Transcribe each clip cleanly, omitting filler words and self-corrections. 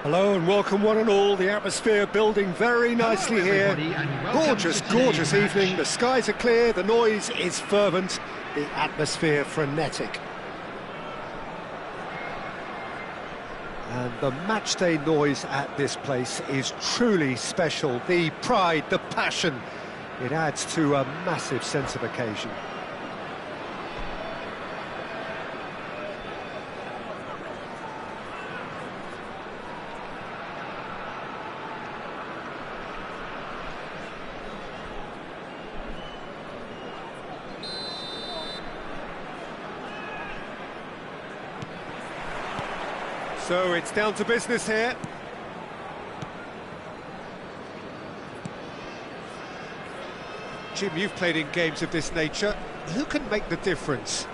Hello and welcome one and all. The atmosphere building very nicely here. Gorgeous, gorgeous evening. The skies are clear, the noise is fervent, the atmosphere frenetic. And the matchday noise at this place is truly special. The pride, the passion, it adds to a massive sense of occasion. So it's down to business here. Jim, you've played in games of this nature. Who can make the difference?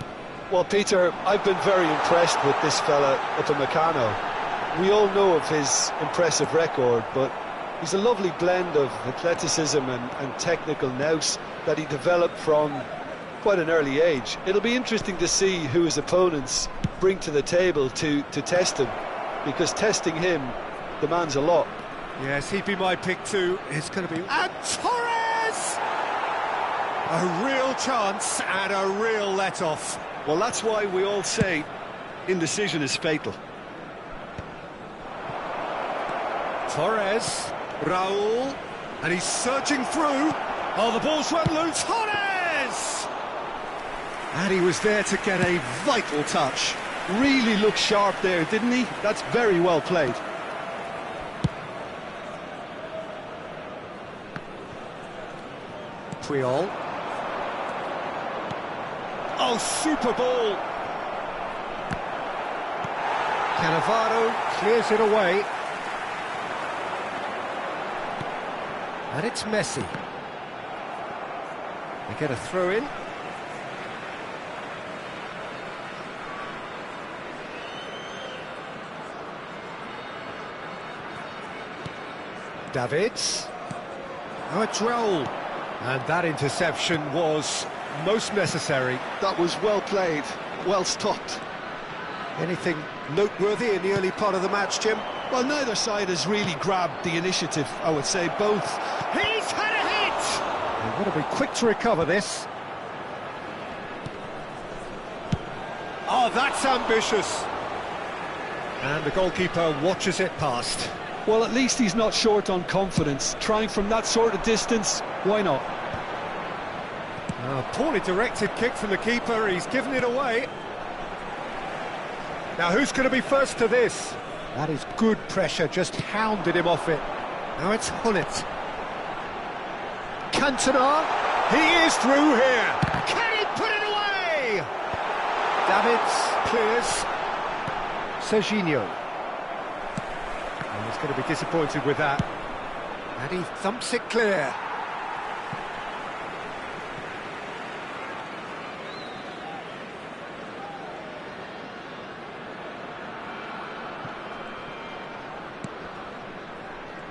Well, Peter, I've been very impressed with this fella up in Meccano. We all know of his impressive record, but he's a lovely blend of athleticism and technical nous that he developed from quite an early age. It'll be interesting to see who his opponents bring to the table to test him. because testing him demands a lot. Yes, he'd be my pick too. It's going to be... And Torres! A real chance and a real let-off. Well, that's why we all say indecision is fatal. Torres, Raul, and he's searching through. Oh, the ball's run loose. Torres! And he was there to get a vital touch. Really looked sharp there, didn't he? That's very well played. Puyol. Oh, super ball. Cannavaro clears it away. And it's Messi. They get a throw in. Davids. Now it's Raul. And that interception was most necessary. That was well played, well stopped. Anything noteworthy in the early part of the match, Jim? Well, neither side has really grabbed the initiative, I would say. Both. He's had a hit! They've got to be quick to recover this. Oh, that's ambitious. And the goalkeeper watches it past. Well, at least he's not short on confidence. Trying from that sort of distance, why not? Poorly directed kick from the keeper, he's given it away. Now who's going to be first to this? That is good pressure, just hounded him off it. Now it's Hullet. Cantona, he is through here. Can he put it away? Davids clears. Serginho. He's going to be disappointed with that. And he thumps it clear.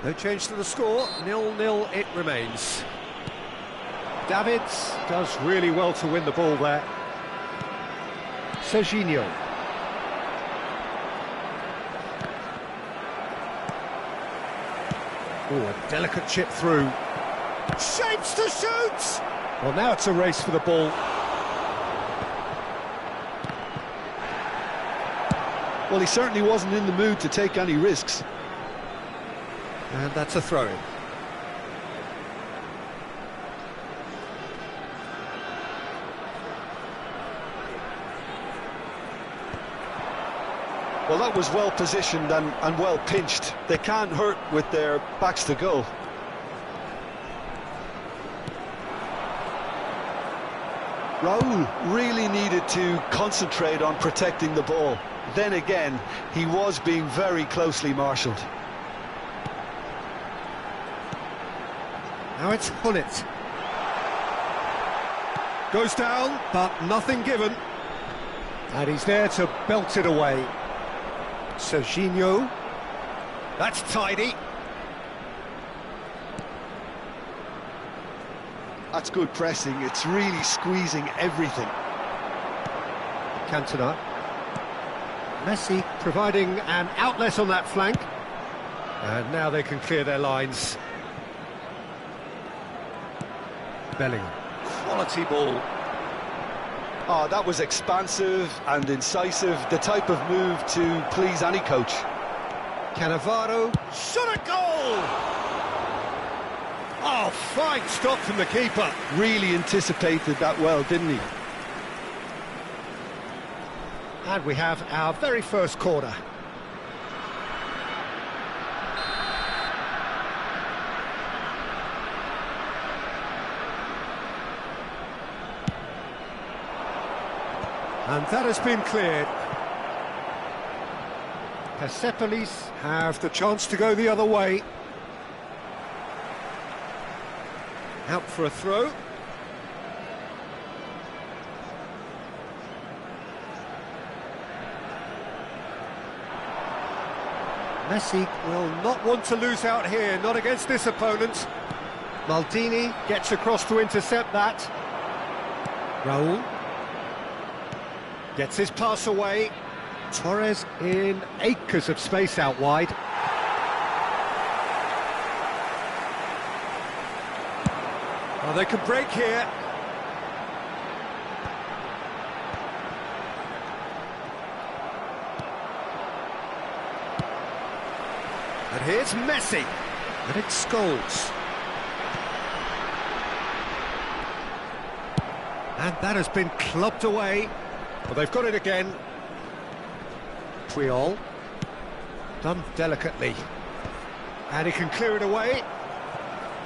No change to the score, 0-0 it remains. Davids does really well to win the ball there. Serginho. Oh, a delicate chip through. Shapes to shoot! Well, now it's a race for the ball. Well, he certainly wasn't in the mood to take any risks. And that's a throw-in. Well, that was well positioned and well pinched. They can't hurt with their backs to goal. Raul really needed to concentrate on protecting the ball. Then again, he was being very closely marshalled. Now it's Hullet. Goes down, but nothing given. And he's there to belt it away. Serginho. That's tidy. That's good pressing. It's really squeezing everything. Cantona. Messi providing an outlet on that flank. And now they can clear their lines. Bellingham. Quality ball. Oh, that was expansive and incisive, the type of move to please any coach. Cannavaro, shot a goal! Oh, fine stop from the keeper. Really anticipated that well, didn't he? And we have our very first corner. And that has been cleared. Persepolis have the chance to go the other way. Out for a throw. Messi will not want to lose out here, not against this opponent. Maldini gets across to intercept that. Raul gets his pass away. Torres in acres of space out wide. Oh, they can break here. And here's Messi. And it's Scholes. And that has been clubbed away. Well, they've got it again. Puyol. Done delicately. And he can clear it away.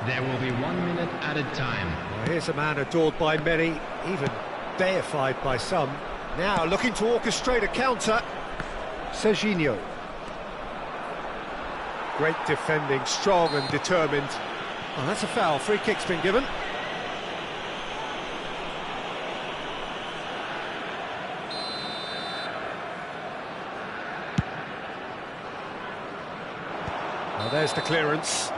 There will be 1 minute added time. Well, here's a man adored by many, even deified by some. Now looking to orchestrate a counter. Serginho. Great defending, strong and determined. Oh, that's a foul. Free kick's been given. Well, there's the clearance.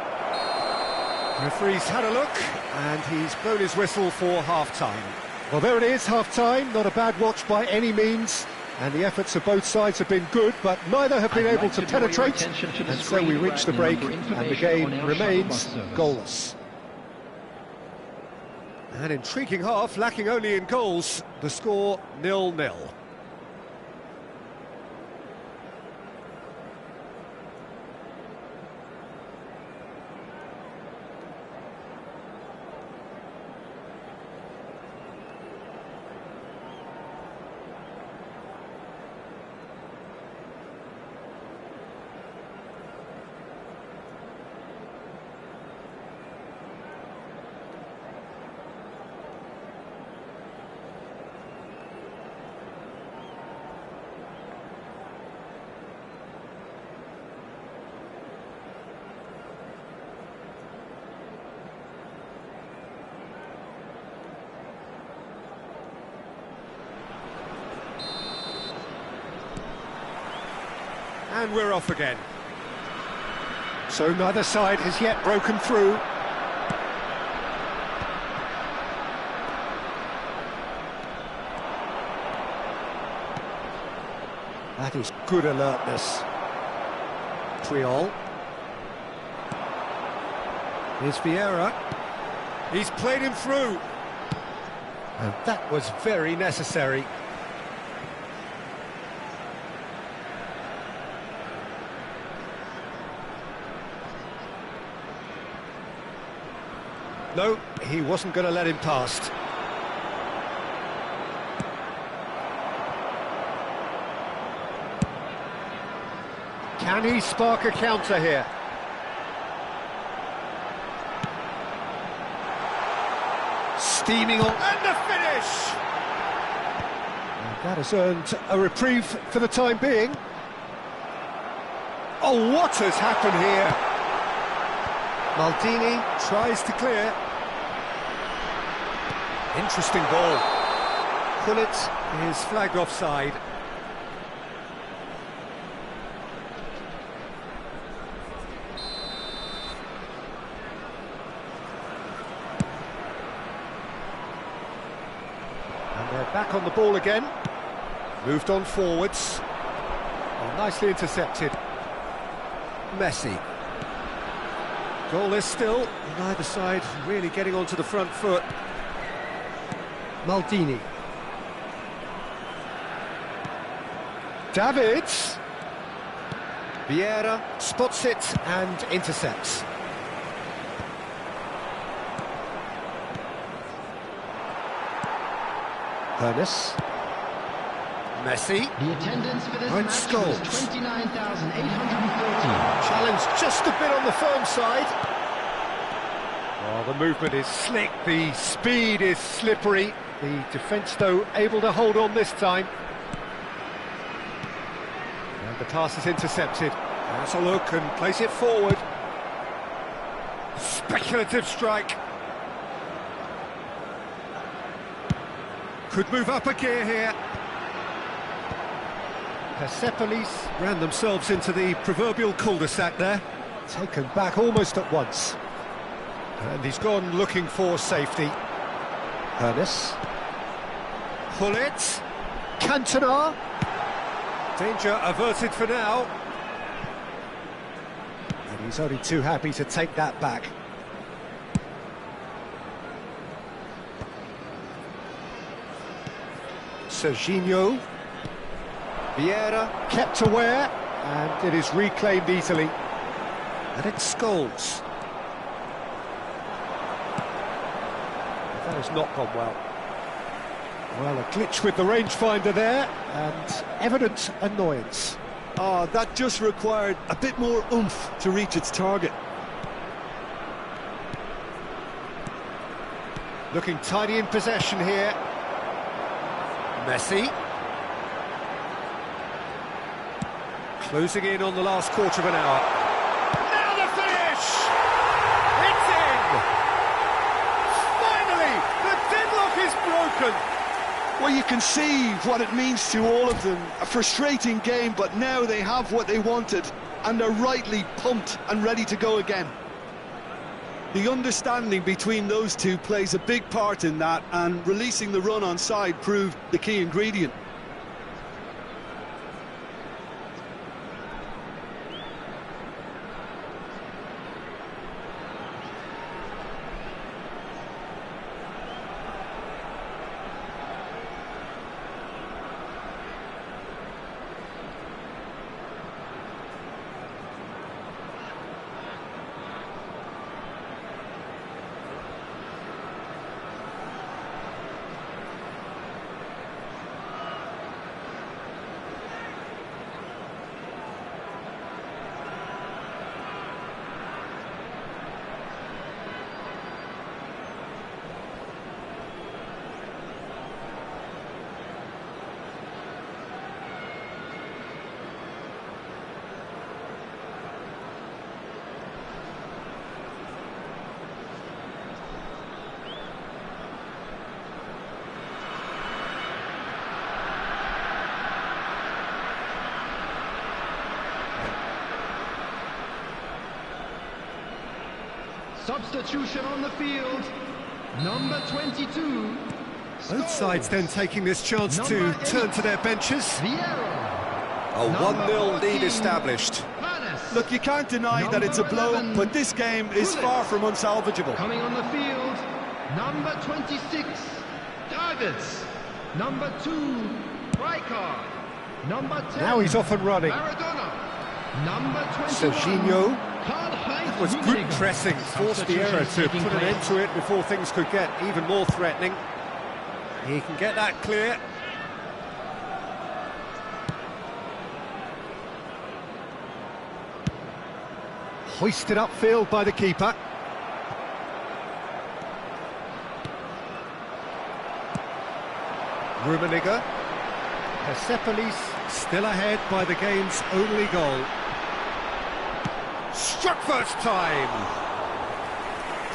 The referee's had a look, and he's blown his whistle for half-time. Well, there it is, half-time. Not a bad watch by any means. And the efforts of both sides have been good, but neither have been able to penetrate. And so we reach the break, and the game remains goalless. An intriguing half, lacking only in goals. The score 0-0. And we're off again. So neither side has yet broken through. That is good alertness. Puyol. Here's Vieira. He's played him through. And that was very necessary. No, he wasn't going to let him past. Can he spark a counter here? Steaming on, and the finish! And that has earned a reprieve for the time being. Oh, what has happened here? Maldini tries to clear. Interesting ball. Gullit is flagged offside. And they're back on the ball again. Moved on forwards. Oh, nicely intercepted. Messi. Goalless still, neither side really getting onto the front foot. Maldini. Davids. Vieira spots it and intercepts. Ernest. Messi. The attendance for this And match Scholes. was 29,830. Challenge just a bit on the firm side. Oh, the movement is slick, the speed is slippery. The defence, though, able to hold on this time. And the pass is intercepted. That's a look and place it forward. Speculative strike. Could move up a gear here. Persepolis ran themselves into the proverbial cul-de-sac there. Taken back almost at once. And he's gone looking for safety. Ernest. Gullit. Cantona. Danger averted for now. And he's only too happy to take that back. Serginho. Vieira kept aware, and it is reclaimed easily. And it's Scholes. That has not gone well. Well, a glitch with the rangefinder there, and evident annoyance. Oh, that just required a bit more oomph to reach its target. Looking tidy in possession here. Messi. Closing in on the last quarter of an hour. Now the finish! It's in! Finally, the deadlock is broken! Well, you can see what it means to all of them. A frustrating game, but now they have what they wanted, and they're rightly pumped and ready to go again. The understanding between those two plays a big part in that, and releasing the run on side proved the key ingredient. Substitution on the field, number 22. Both sides then taking this chance to turn to their benches. A 1-0 lead established. Look, you can't deny that it's a blow, but this game is far from unsalvageable. Coming on the field, number 26, Davids. Number 2, Rijkaard. Number 10, Now he's off and running. Maradona. Number 21, Serginho. Karl-Heinz That was good Rummenigge. pressing, forced the error to put an end to it before things could get even more threatening. He can get that clear. Hoisted upfield by the keeper. Rummenigge. Persepolis still ahead by the game's only goal. Struck first time!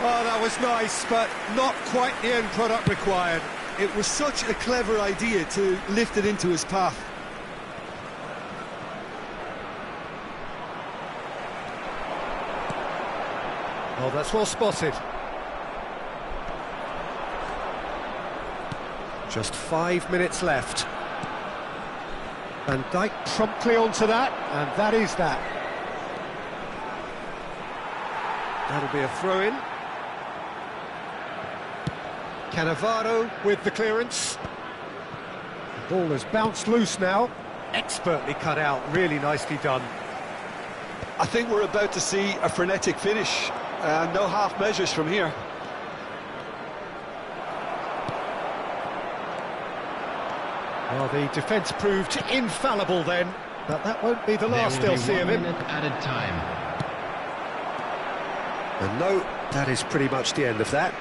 Oh, that was nice, but not quite the end product required. It was such a clever idea to lift it into his path. Oh, that's well spotted. Just 5 minutes left. Van Dijk promptly onto that, and that is that. That'll be a throw-in. Cannavaro with the clearance. The ball has bounced loose now. Expertly cut out, really nicely done. I think we're about to see a frenetic finish. No half measures from here. Well, the defence proved infallible then, but that won't be the last they'll see of him. Added time. And no, that is pretty much the end of that.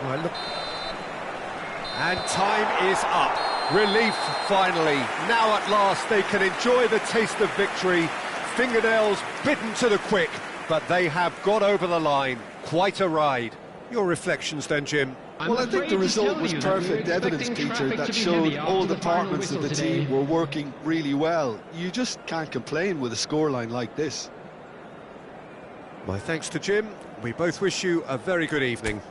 Right, look. And time is up. Relief, finally. Now at last they can enjoy the taste of victory. Fingernails bitten to the quick, but they have got over the line. Quite a ride. Your reflections then, Jim? Well, I think the result was perfect evidence, Peter, that showed all departments of the team were working really well. You just can't complain with a scoreline like this. My thanks to Jim. We both wish you a very good evening.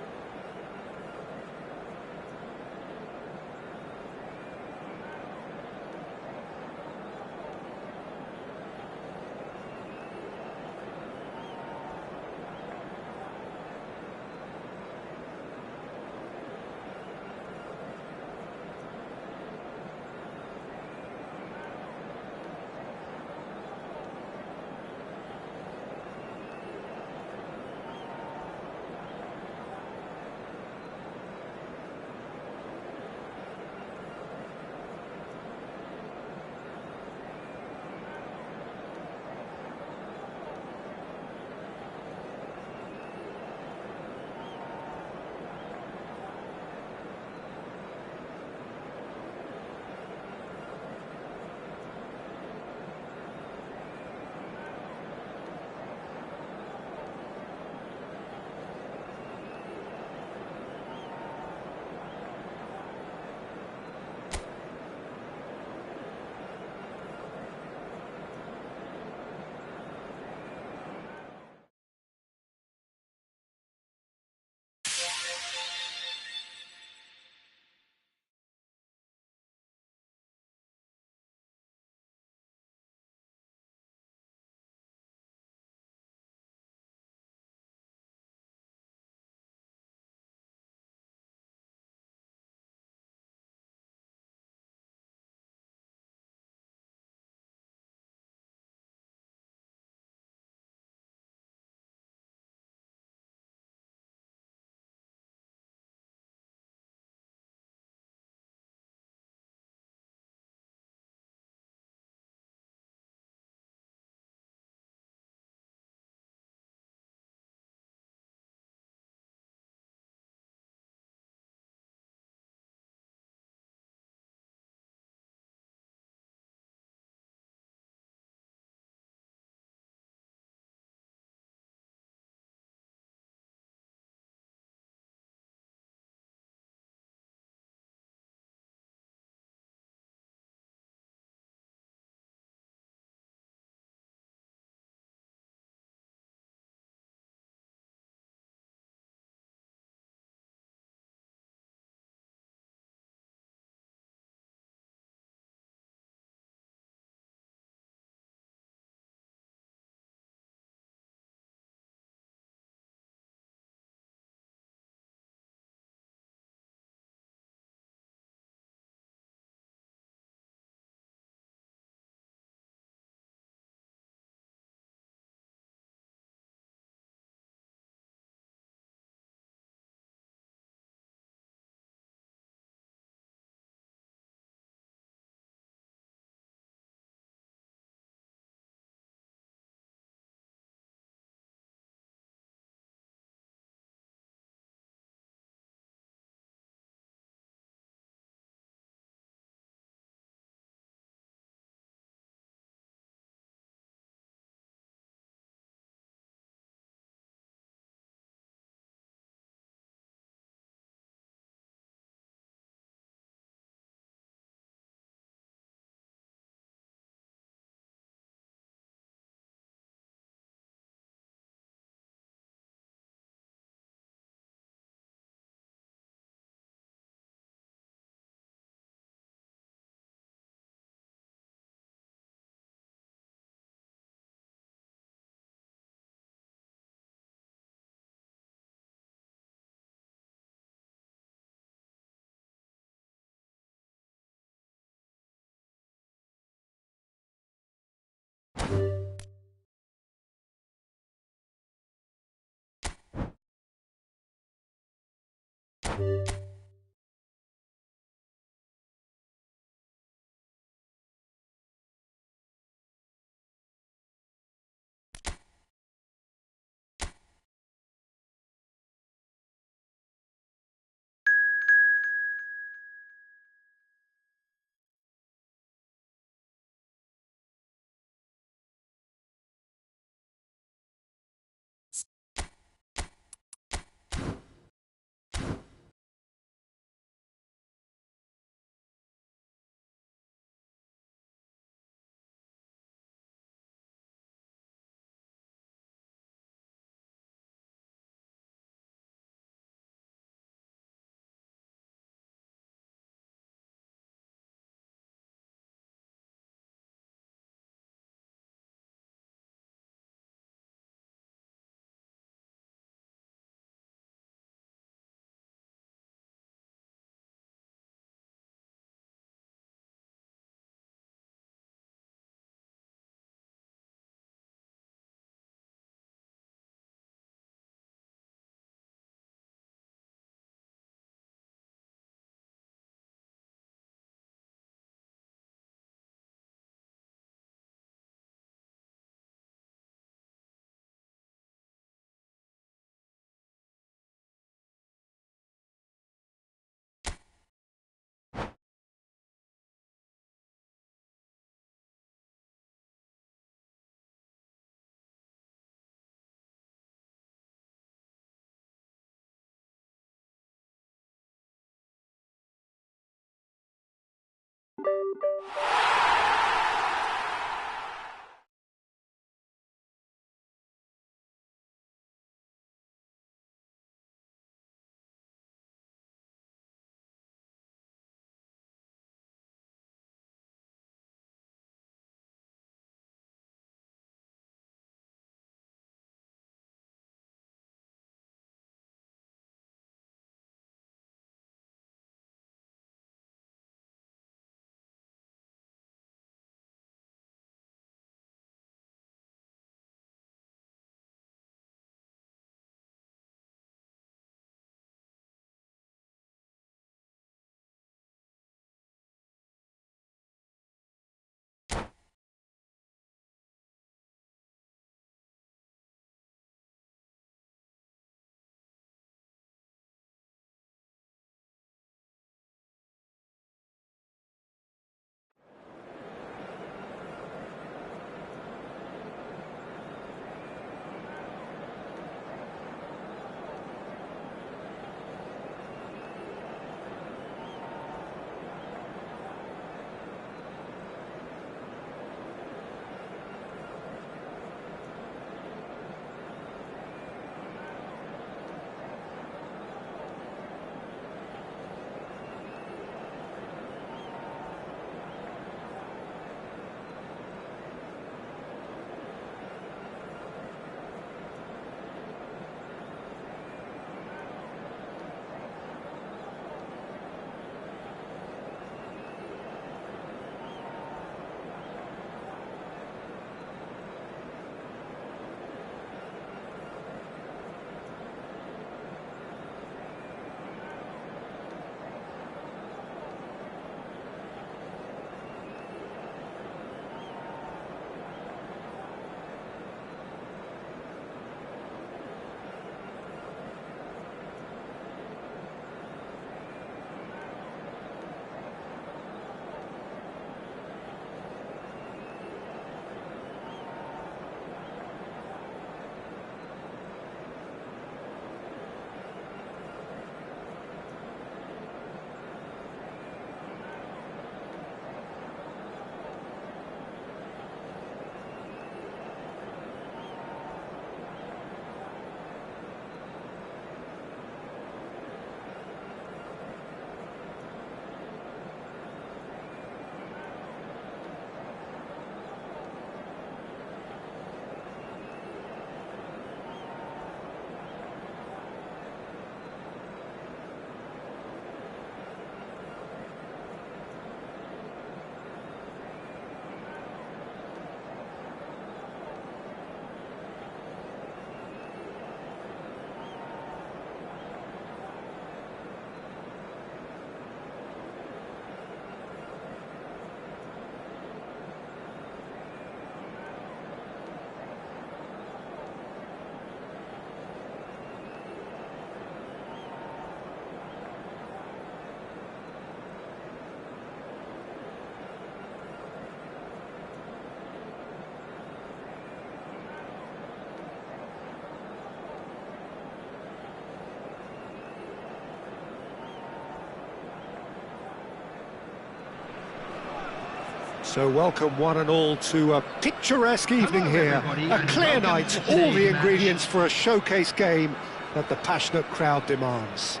So welcome one and all to a picturesque evening here. A clear night, all the ingredients for a showcase game that the passionate crowd demands.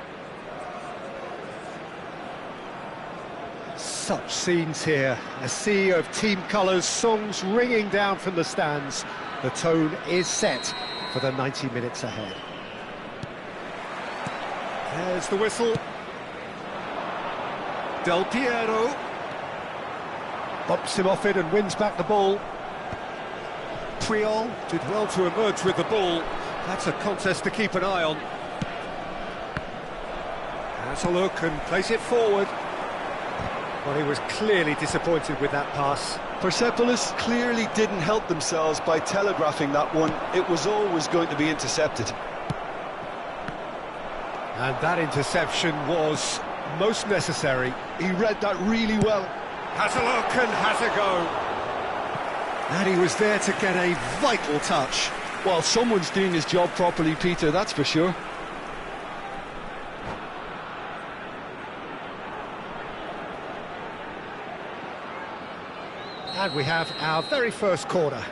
Such scenes here, a sea of team colours, songs ringing down from the stands. The tone is set for the 90 minutes ahead. There's the whistle. Del Piero bumps him off it and wins back the ball. Puyol did well to emerge with the ball. That's a contest to keep an eye on. Has a look and plays it forward. Well, he was clearly disappointed with that pass. Persepolis clearly didn't help themselves by telegraphing that one. It was always going to be intercepted. And that interception was most necessary. He read that really well. Has a look and has a go. And he was there to get a vital touch. Well, someone's doing his job properly, Peter, that's for sure. And we have our very first corner.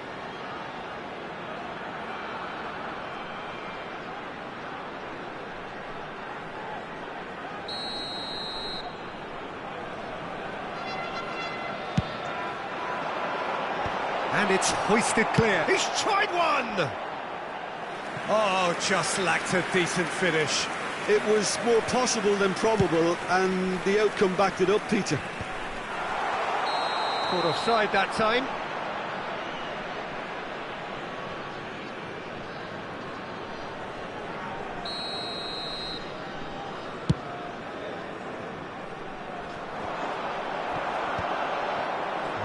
And it's hoisted clear. He's tried one! Oh, just lacked a decent finish. It was more possible than probable, and the outcome backed it up, Peter. Caught offside that time.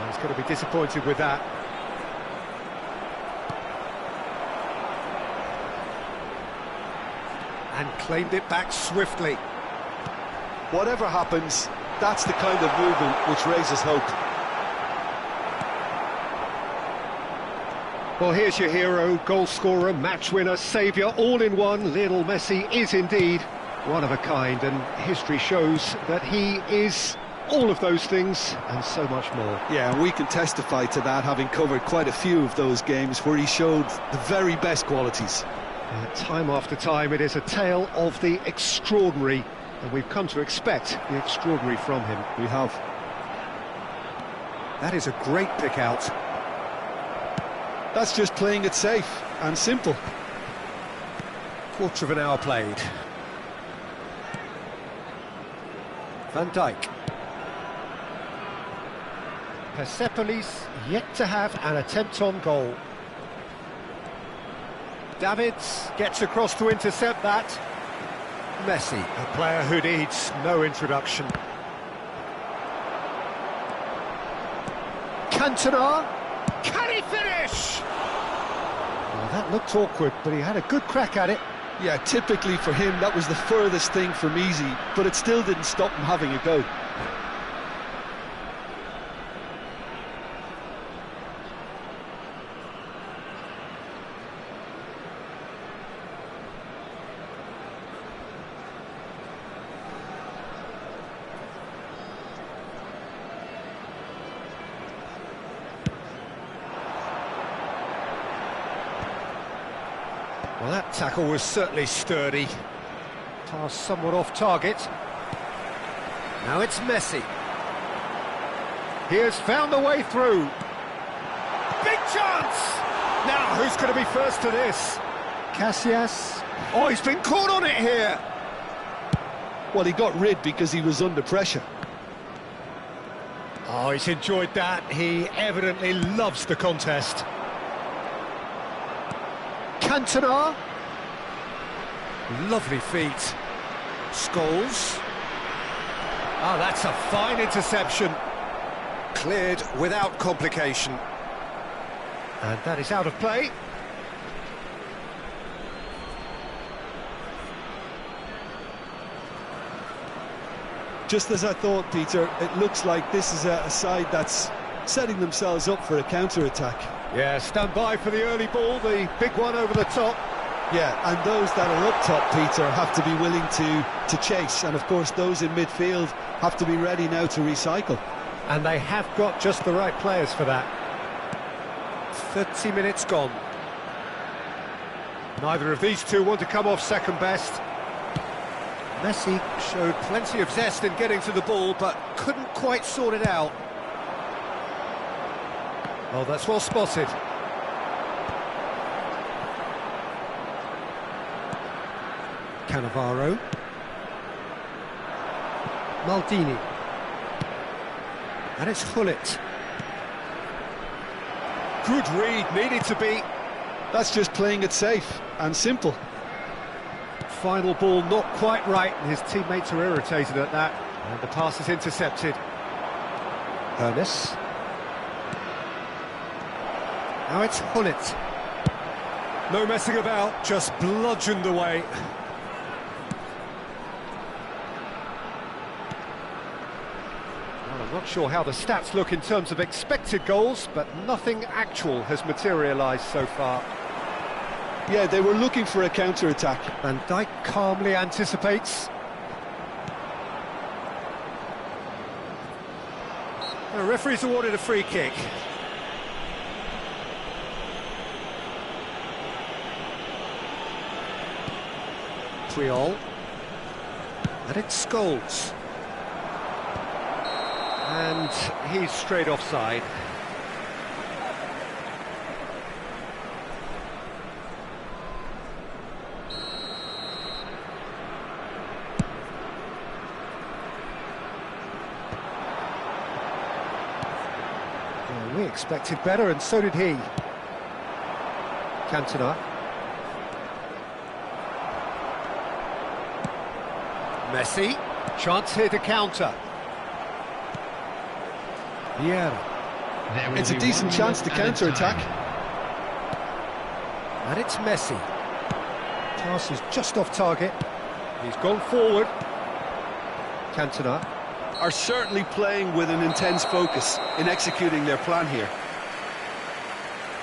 He's going to be disappointed with that. And claimed it back swiftly. Whatever happens, that's the kind of movement which raises hope. Well, here's your hero, goal scorer, match winner, saviour, all in one. Lionel Messi is indeed one of a kind, and history shows that he is all of those things and so much more. Yeah, and we can testify to that, having covered quite a few of those games where he showed the very best qualities. Time after time, it is a tale of the extraordinary, and we've come to expect the extraordinary from him. We have. That is a great pick out. That's just playing it safe and simple. Quarter of an hour played. Van Dijk. Persepolis yet to have an attempt on goal. Davids gets across to intercept that. Messi, a player who needs no introduction. Cantona. Can he finish? Well, that looked awkward, but he had a good crack at it. Yeah, typically for him, that was the furthest thing from easy, but it still didn't stop him having a go. Well, that tackle was certainly sturdy. Pass somewhat off target. Now it's Messi. He has found the way through. Big chance! Now, who's going to be first to this? Casillas. Oh, he's been caught on it here. Well, he got rid because he was under pressure. Oh, he's enjoyed that. He evidently loves the contest. Cantona. Lovely feet. Scholes. Oh, that's a fine interception. Cleared without complication. And that is out of play. Just as I thought, Peter, it looks like this is a side that's setting themselves up for a counter-attack. Yeah, stand by for the early ball, the big one over the top. Yeah, and those that are up top, Peter, have to be willing to chase. And, of course, those in midfield have to be ready now to recycle. And they have got just the right players for that. 30 minutes gone. Neither of these two want to come off second best. Messi showed plenty of zest in getting to the ball, but couldn't quite sort it out. Oh, that's well spotted. Cannavaro. Maldini. And it's Hullet. Good read, needed to be. That's just playing it safe and simple. Final ball not quite right, and his teammates are irritated at that. And the pass is intercepted. Ernest. Now it's Hullet. No messing about, just bludgeoned away. Well, I'm not sure how the stats look in terms of expected goals, but nothing actual has materialised so far. Yeah, they were looking for a counter-attack. Van Dijk calmly anticipates. The referee's awarded a free kick. Puyol. And it's Scholes. And he's straight offside. Well, we expected better, and so did he. Cantona. Messi, chance here to counter. Vieira. It's a decent chance to counter-attack. And it's Messi. Pass is just off target. He's gone forward. Cantona. Are certainly playing with an intense focus in executing their plan here.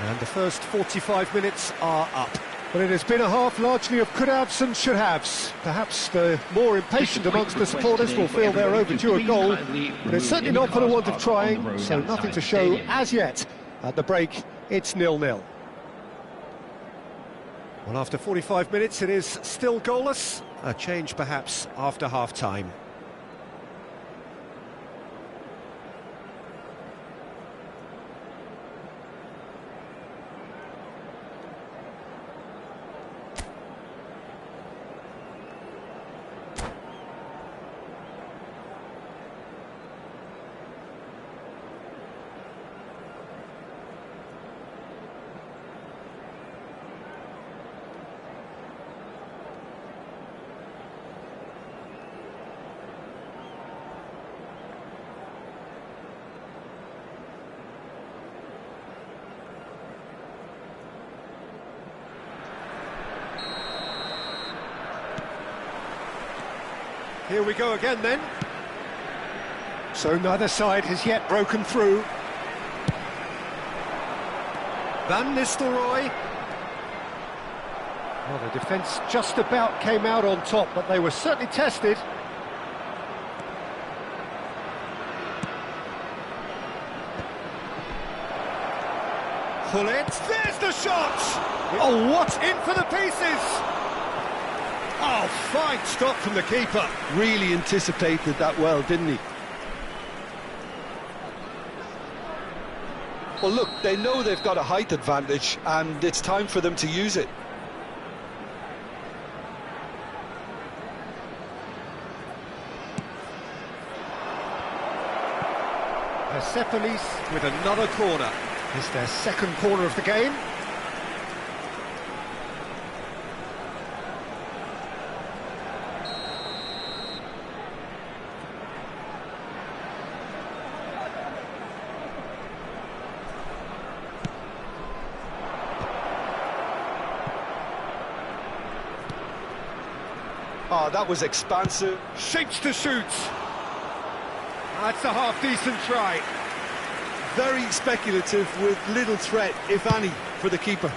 And the first 45 minutes are up. But it has been a half largely of could-haves and should-haves. Perhaps the more impatient amongst the supporters will feel they're overdue a goal, but it's certainly not for the want of trying, so nothing to show as yet. At the break, it's 0-0. Well, after 45 minutes, it is still goalless. A change, perhaps, after half-time. Here we go again then. So neither side has yet broken through. Van Nistelrooy. Well, the defence just about came out on top, but they were certainly tested. Hullet, there's the shot! Oh, what? In for the pieces! Oh, fine stop from the keeper. Really anticipated that well, didn't he? Well, look, they know they've got a height advantage, and it's time for them to use it. Persepolis with another corner. It's their second corner of the game. Oh, that was expansive. Shapes to shoot. That's a half-decent try. Very speculative with little threat, if any, for the keeper.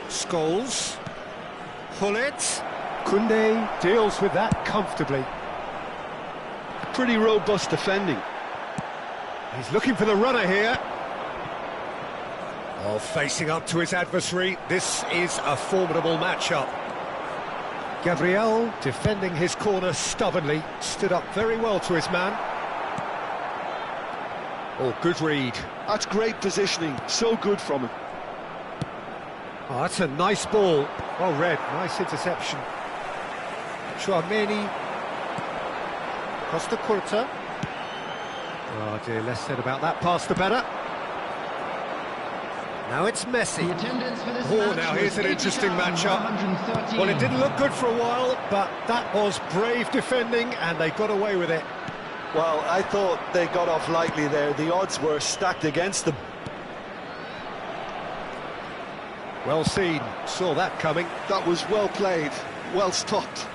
Scholes. Hullet. Koundé deals with that comfortably. Pretty robust defending. He's looking for the runner here. Oh, facing up to his adversary, this is a formidable matchup. Gabriel, defending his corner stubbornly, stood up very well to his man. Oh, good read. That's great positioning, so good from him. Oh, that's a nice ball. Well read, nice interception. Chouameni. Costa Curta. Oh dear, less said about that pass the better. Now it's Messi. Oh, now here's an interesting matchup. Well, it didn't look good for a while, but that was brave defending and they got away with it. Well, I thought they got off lightly there. The odds were stacked against them. Well seen, saw that coming. That was well played, well stopped.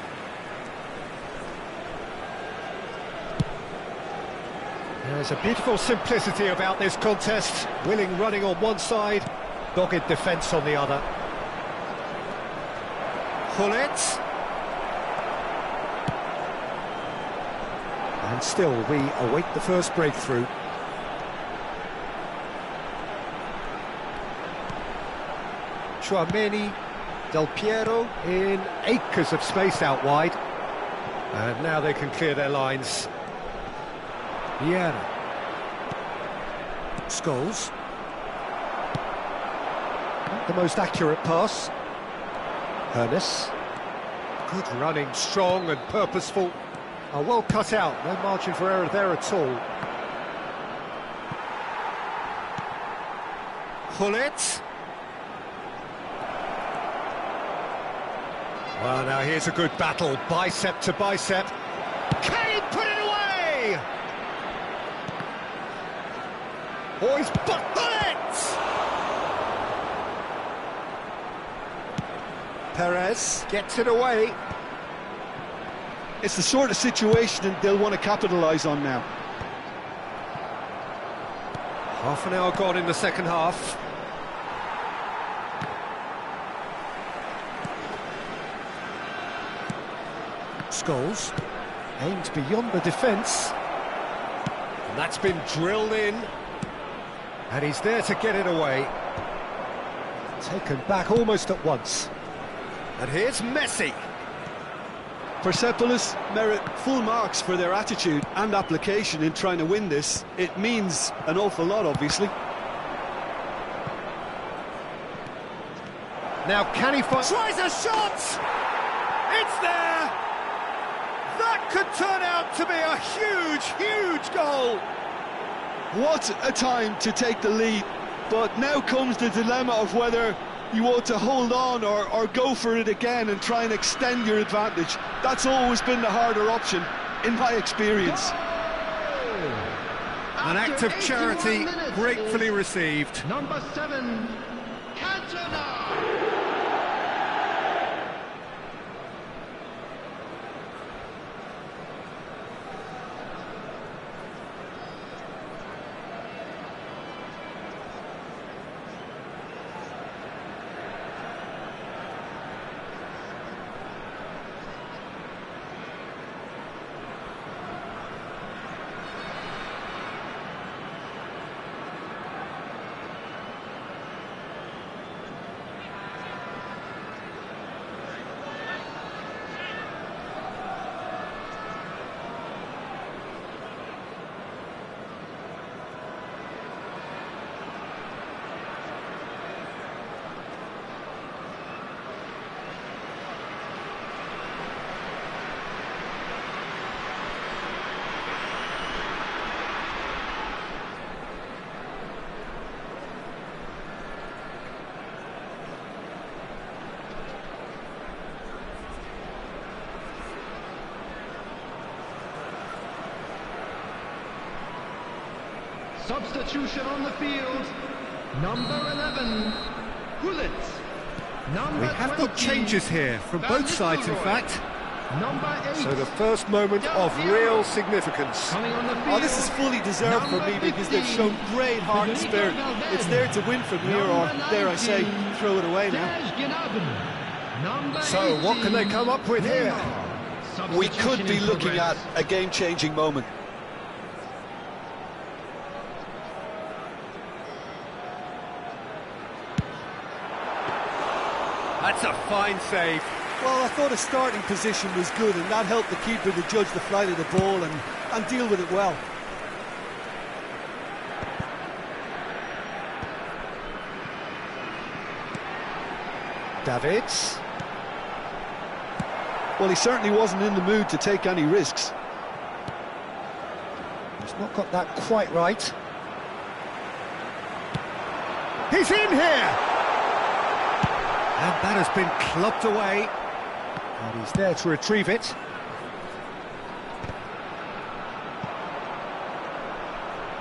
There's a beautiful simplicity about this contest. Willing running on one side, dogged defence on the other. Hullet. And still, we await the first breakthrough. Chouameni, Del Piero in acres of space out wide. And now they can clear their lines. Vieira. Scholes. Not the most accurate pass. Ernest. Good running, strong and purposeful. Oh, well cut out, no margin for error there at all. Hullet. Well, now here's a good battle, bicep to bicep. Can he put it away? Oh, he's buckled it! Perez gets it away. It's the sort of situation they'll want to capitalise on now. Half an hour gone in the second half. Scholes aimed beyond the defence. And that's been drilled in. And he's there to get it away. Taken back almost at once. And here's Messi. Persepolis merit full marks for their attitude and application in trying to win this. It means an awful lot, obviously. Now can he find... Tries a shot! It's there! That could turn out to be a huge, huge goal! What a time to take the lead. But now comes the dilemma of whether you want to hold on or go for it again and try and extend your advantage. That's always been the harder option, in my experience. An act of charity gratefully received. Number 7, Cantona. Substitution on the field. Number 11, Hullet. We have got changes here from both sides, in fact. Number 8. So the first moment of real significance. Coming on the field. Oh, this is fully deserved for me because they've shown great heart and spirit. It's there to win from here, or dare I say, throw it away now. Number So, what can they come up with here? We could be looking at a game-changing moment. That's a fine save. Well, I thought his starting position was good, and that helped the keeper to judge the flight of the ball and deal with it well. Davids. Well, he certainly wasn't in the mood to take any risks. He's not got that quite right. He's in here! And that has been clubbed away. And he's there to retrieve it.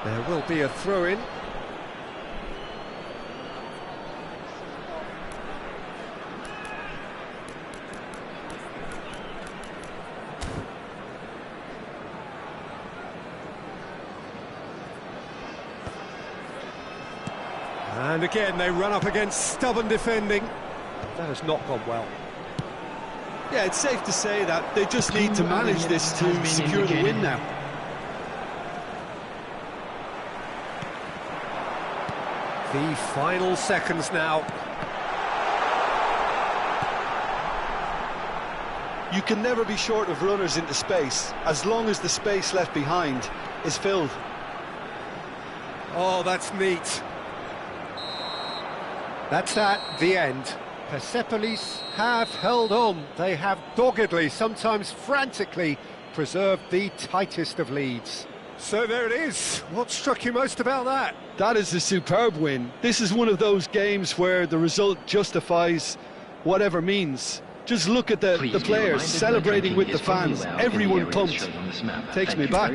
There will be a throw-in. And again, they run up against stubborn defending. That has not gone well. Yeah, it's safe to say that they just need to manage this to secure the win now. The final seconds now. You can never be short of runners into space, as long as the space left behind is filled. Oh, that's neat. That's the end. Persepolis have held on. They have doggedly, sometimes frantically, preserved the tightest of leads. So there it is. What struck you most about that? That is a superb win. This is one of those games where the result justifies whatever means. Just look at the players celebrating with the fans. Everyone pumped. Takes me back.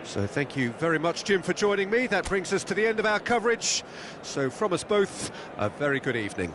So thank you very much, Jim, for joining me. That brings us to the end of our coverage. So from us both, a very good evening.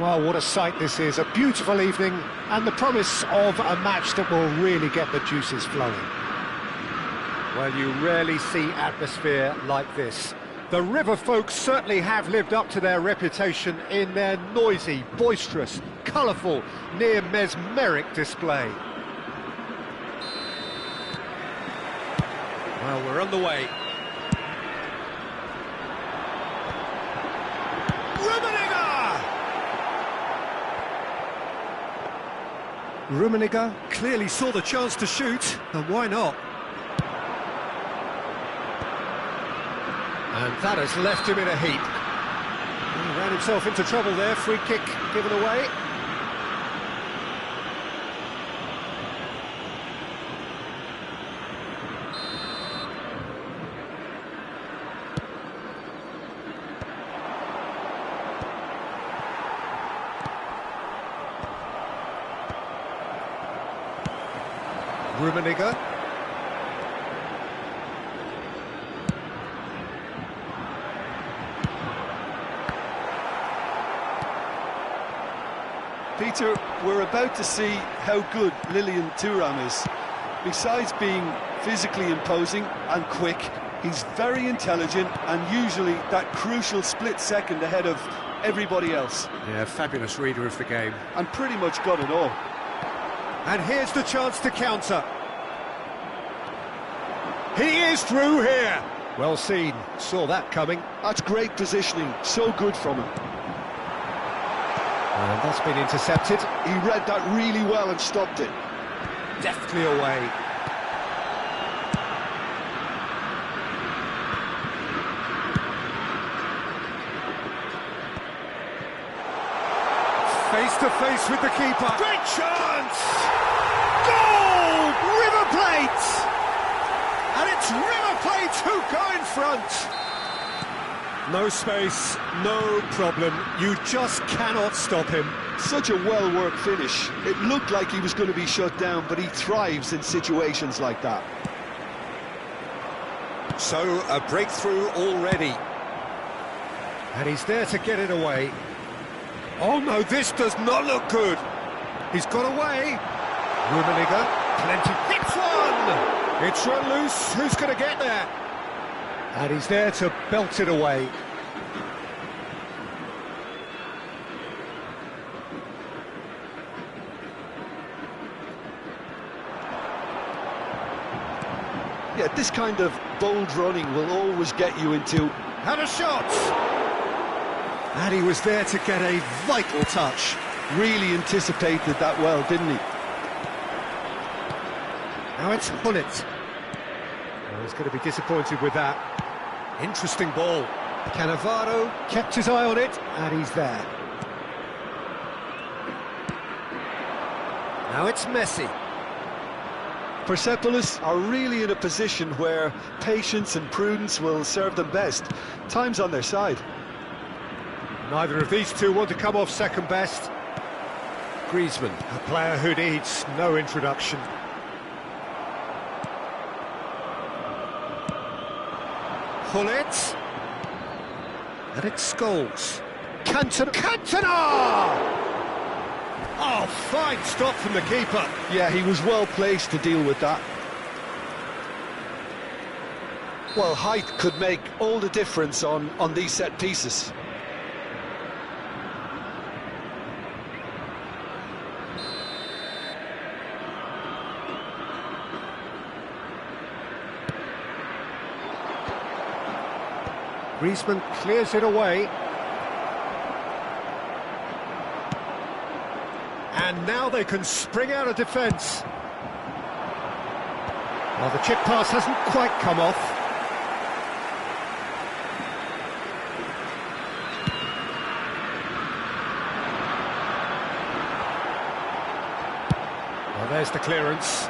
Well, what a sight this is, a beautiful evening, and the promise of a match that will really get the juices flowing. Well, you rarely see atmosphere like this. The River folks certainly have lived up to their reputation in their noisy, boisterous, colourful, near mesmeric display. Well, we're on the way. Rummenigge clearly saw the chance to shoot, and why not? And that has left him in a heap. He ran himself into trouble there, free kick given away. Rummenigge. Peter, we're about to see how good Lilian Thuram is. Besides being physically imposing and quick, he's very intelligent and usually that crucial split second ahead of everybody else. Yeah, fabulous reader of the game. And pretty much got it all. And here's the chance to counter. He is through here. Well seen, saw that coming. That's great positioning, so good from him. And that's been intercepted. He read that really well and stopped it. Deftly away. Face to face with the keeper. Great chance! Goal! River Plate! And it's River Plate who go in front. No space, no problem. You just cannot stop him. Such a well-worked finish. It looked like he was going to be shut down, but he thrives in situations like that. So, a breakthrough already. And he's there to get it away. Oh no, this does not look good. He's got away. Rummenigge, plenty. Hits one! It's run loose. Who's going to get there? And he's there to belt it away. Yeah, this kind of bold running will always get you into... Had a shot! And he was there to get a vital touch. Really anticipated that well, didn't he? Now it's Hullet. Oh, he's going to be disappointed with that. Interesting ball. Cannavaro kept his eye on it, and he's there. Now it's Messi. Persepolis are really in a position where patience and prudence will serve them best. Time's on their side. Neither of these two want to come off second best. Griezmann, a player who needs no introduction. Hullet. And it's Scholes. Cantona! Oh, fine stop from the keeper. Yeah, he was well placed to deal with that. Well, height could make all the difference on these set pieces. Griezmann clears it away. And now they can spring out of defence. Well, the chip pass hasn't quite come off. Well, there's the clearance.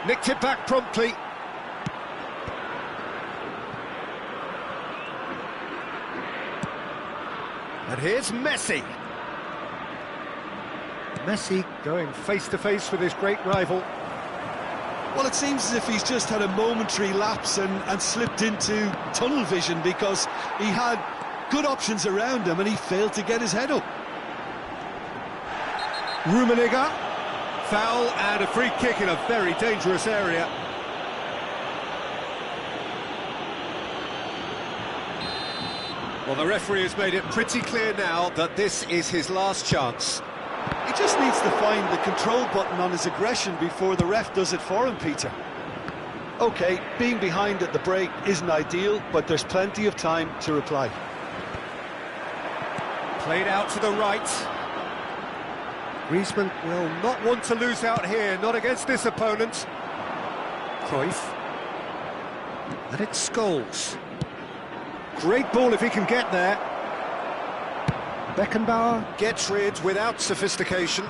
Nicked it back promptly. And here's Messi. Messi going face-to-face with his great rival. Well, it seems as if he's just had a momentary lapse and slipped into tunnel vision, because he had good options around him, and he failed to get his head up. Rummenigge, foul and a free kick in a very dangerous area. Well, the referee has made it pretty clear now that this is his last chance. He just needs to find the control button on his aggression before the ref does it for him, Peter. OK, being behind at the break isn't ideal, but there's plenty of time to reply. Played out to the right. Griezmann will not want to lose out here, not against this opponent. Cruyff. And it's Scholes. Great ball if he can get there. Beckenbauer gets rid without sophistication.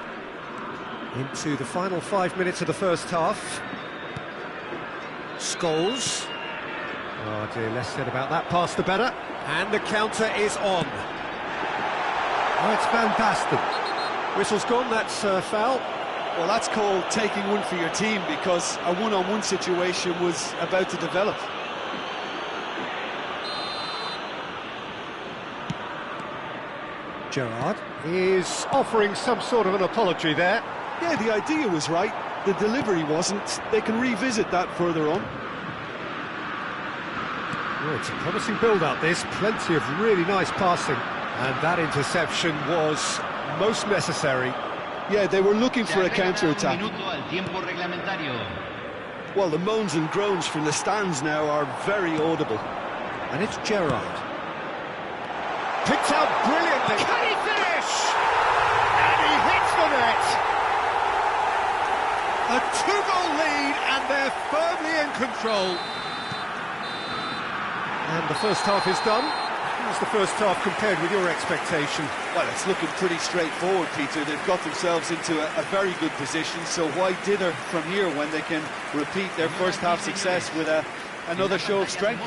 Into the final 5 minutes of the first half. Scholes. Oh dear, less said about that pass the better. And the counter is on. Oh, it's Van Basten. Whistle's gone, that's foul. Well, that's called taking one for your team, because a one-on-one situation was about to develop. Gerrard is offering some sort of an apology there. Yeah, the idea was right, the delivery wasn't. They can revisit that further on. Oh, it's a promising build-up, this. Plenty of really nice passing. And that interception was most necessary. Yeah, they were looking for a counter-attack. Well, the moans and groans from the stands now are very audible. And it's Gerrard. Picked out brilliantly. Can he finish? And he hits the net. A 2-goal lead, and they're firmly in control. And the first half is done. How's the first half compared with your expectation? Well, it's looking pretty straightforward, Peter. They've got themselves into a very good position, so why dither from here when they can repeat their first half success with another show of strength?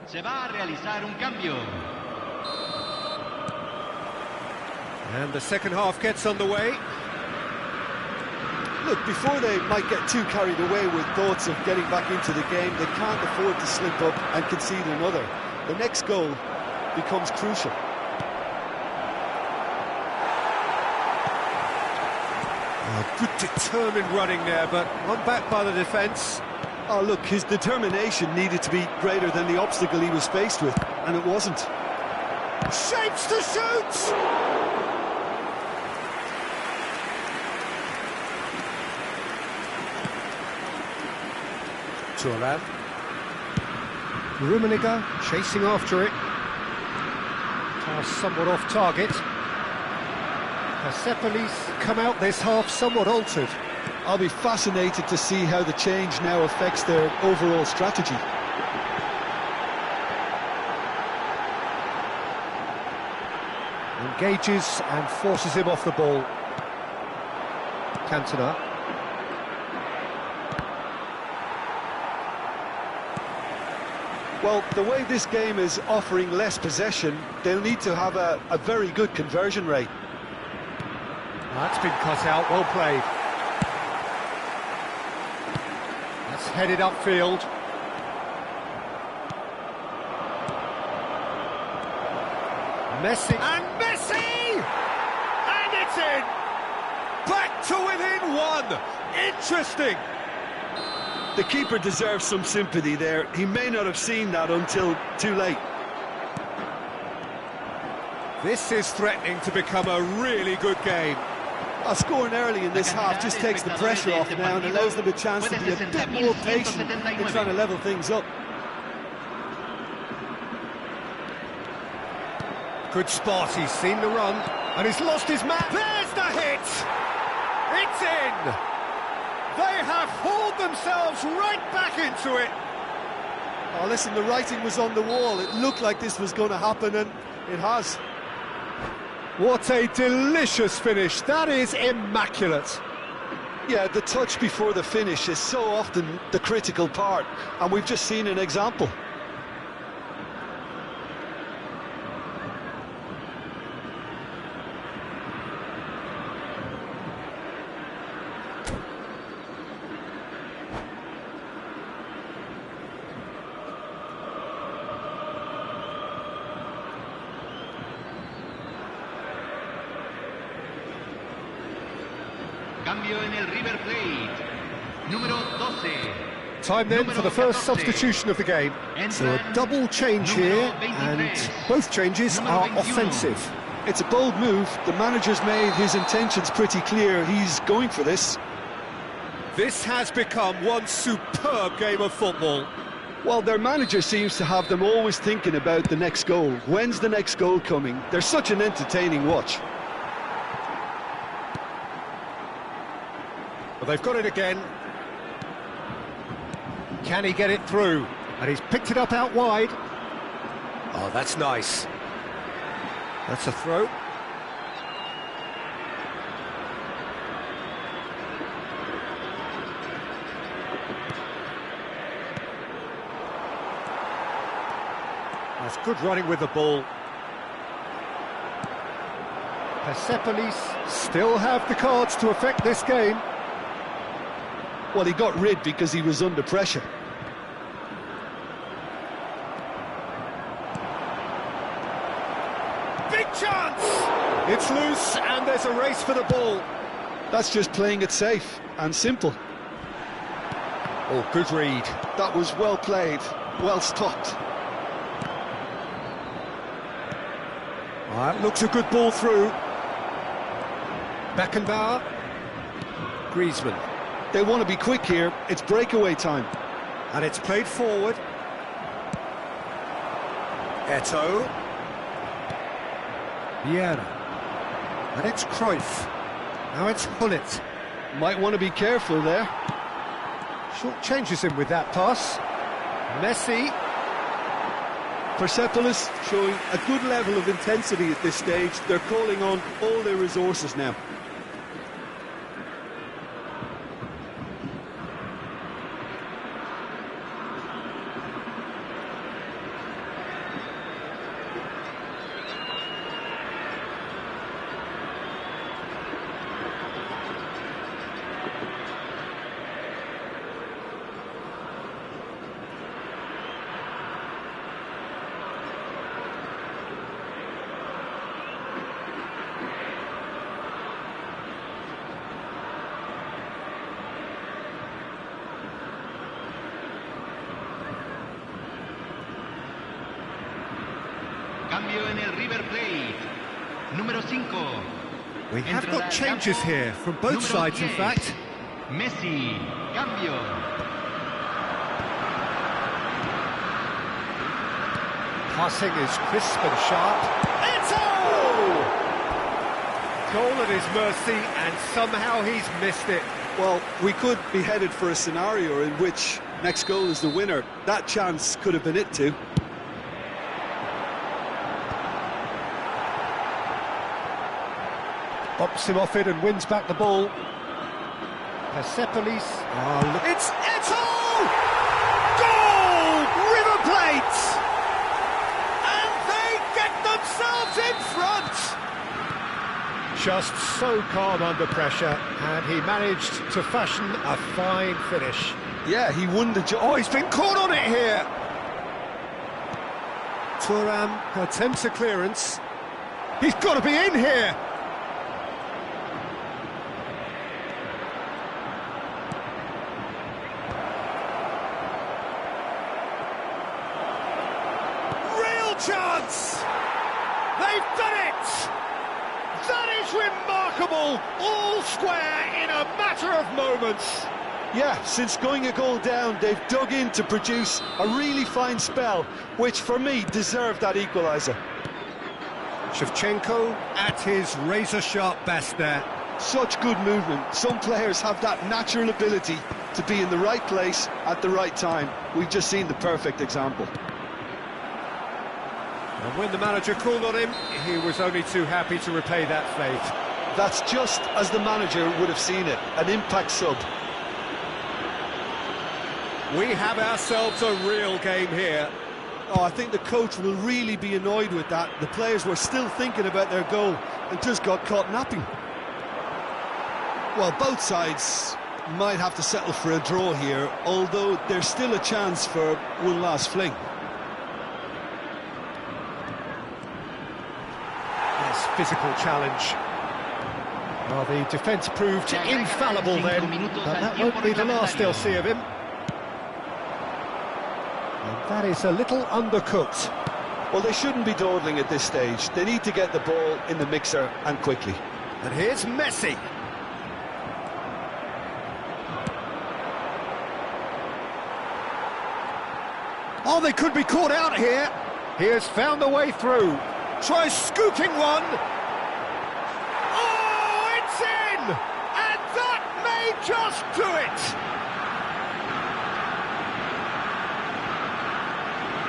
Se va a realizar un cambio. And the second half gets underway. Look, before they might get too carried away with thoughts of getting back into the game, they can't afford to slip up and concede another. The next goal becomes crucial. Oh, good determined running there, but one back by the defence. Oh, look, his determination needed to be greater than the obstacle he was faced with, and it wasn't. Shapes to shoot! Thuram. Rummenigge chasing after it. Pass somewhat off target. Persepolis come out this half somewhat altered. I'll be fascinated to see how the change now affects their overall strategy. Engages and forces him off the ball. Cantona. Well, the way this game is offering less possession, they'll need to have a very good conversion rate. That's been cut out, well played. That's headed upfield. Messi. And Messi! And it's in! Back to within one! Interesting! The keeper deserves some sympathy there. He may not have seen that until too late. This is threatening to become a really good game. Scoring early in this half just takes the pressure off now and allows them a chance to be a bit more patient in trying to level things up. Good spot, he's seen the run, and he's lost his man. There's the hit! It's in! They have hauled themselves right back into it. Oh, listen, the writing was on the wall. It looked like this was going to happen, and it has. What a delicious finish. That is immaculate. Yeah, the touch before the finish is so often the critical part, and we've just seen an example. Cambio en el River Plate. Número 12. Time then for the first substitution of the game. So a double change here, and both changes are offensive. It's a bold move. The manager's made his intentions pretty clear. He's going for this. This has become one superb game of football. Well, their manager seems to have them always thinking about the next goal. When's the next goal coming? They're such an entertaining watch. Well, they've got it again. Can he get it through? And he's picked it up out wide. Oh, that's nice. That's a throw. That's good running with the ball. Persepolis still have the cards to affect this game. Well, he got rid because he was under pressure. Big chance! It's loose and there's a race for the ball. That's just playing it safe and simple. Oh, good read. That was well played, well stopped. That looks a good ball through. Beckenbauer. Griezmann. They want to be quick here. It's breakaway time. And it's played forward. Eto'o. Vieira. And it's Cruyff. Now it's Hullet. Might want to be careful there. Short changes him with that pass. Messi. Persepolis showing a good level of intensity at this stage. They're calling on all their resources now. Cambio en el River Plate. Número 5. We have got changes here from both sides, in fact. Messi. Cambio. Passing is crisp and sharp. Eto'o! Goal at his mercy, and somehow he's missed it. Well, we could be headed for a scenario in which next goal is the winner. That chance could have been it too. Bops him off it and wins back the ball. Persepolis. Oh, look. It's Eto'o! Goal! River Plate! And they get themselves in front! Just so calm under pressure, and he managed to fashion a fine finish. Yeah, he won the job. Oh, he's been caught on it here! Thuram attempts a clearance. He's got to be in here! Chance! They've done it! That is is remarkable, all square in a matter of moments. Yeah, since going a goal down, they've dug in to produce a really fine spell, which for me deserved that equaliser. Shevchenko at his razor-sharp best there. Such good movement. Some players have that natural ability to be in the right place at the right time. We've just seen the perfect example. And when the manager called on him, he was only too happy to repay that fate. That's just as the manager would have seen it, an impact sub. We have ourselves a real game here. Oh, I think the coach will really be annoyed with that. The players were still thinking about their goal and just got caught napping. Well, both sides might have to settle for a draw here, although there's still a chance for one last fling. Yes, physical challenge. Well, the defence proved infallible then, but that won't be the last they'll see of him. And that is a little undercooked. Well, they shouldn't be dawdling at this stage. They need to get the ball in the mixer and quickly. And here's Messi. Oh, they could be caught out here. He has found a way through. Tries scooping one. Oh, it's in! And that may just do it!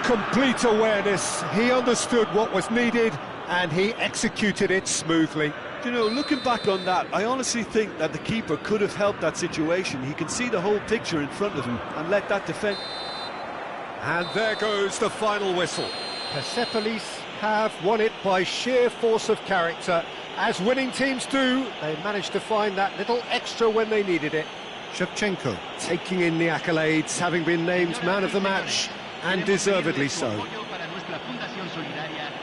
Complete awareness. He understood what was needed and he executed it smoothly. You know, looking back on that, I honestly think that the keeper could have helped that situation. He can see the whole picture in front of him and let that defend. And there goes the final whistle. Persepolis have won it by sheer force of character. As winning teams do, they managed to find that little extra when they needed it. Shevchenko taking in the accolades, having been named man of the match, and deservedly so.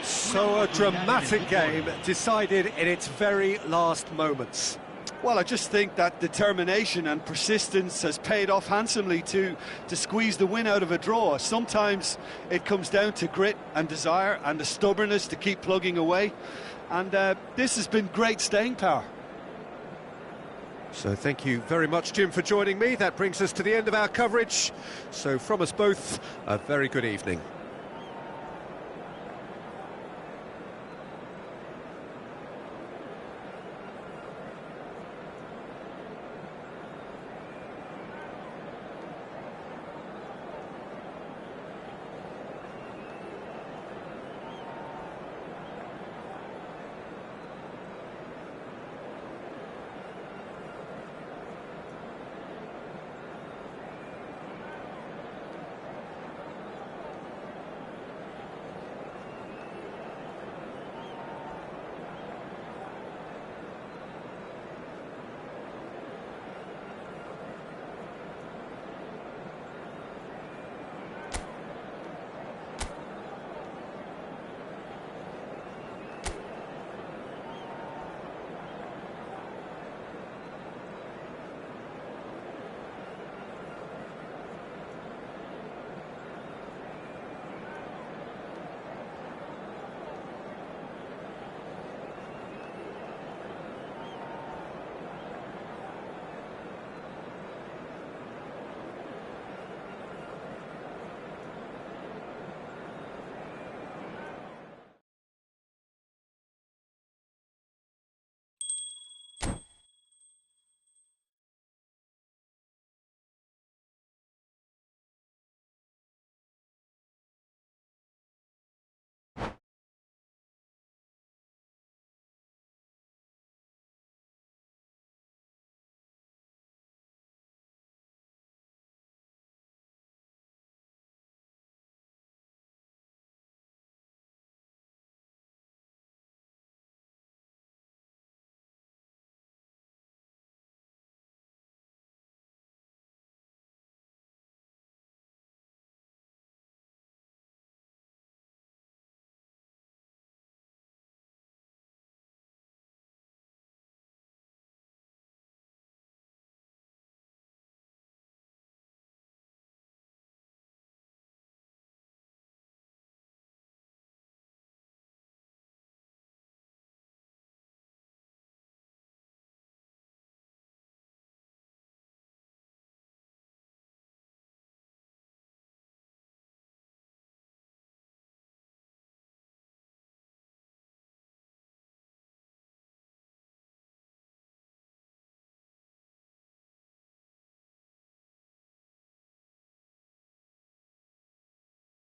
So a dramatic game decided in its very last moments. Well, I just think that determination and persistence has paid off handsomely to squeeze the win out of a draw. Sometimes it comes down to grit and desire and the stubbornness to keep plugging away. And this has been great staying power. So thank you very much, Jim, for joining me. That brings us to the end of our coverage. So from us both, a very good evening.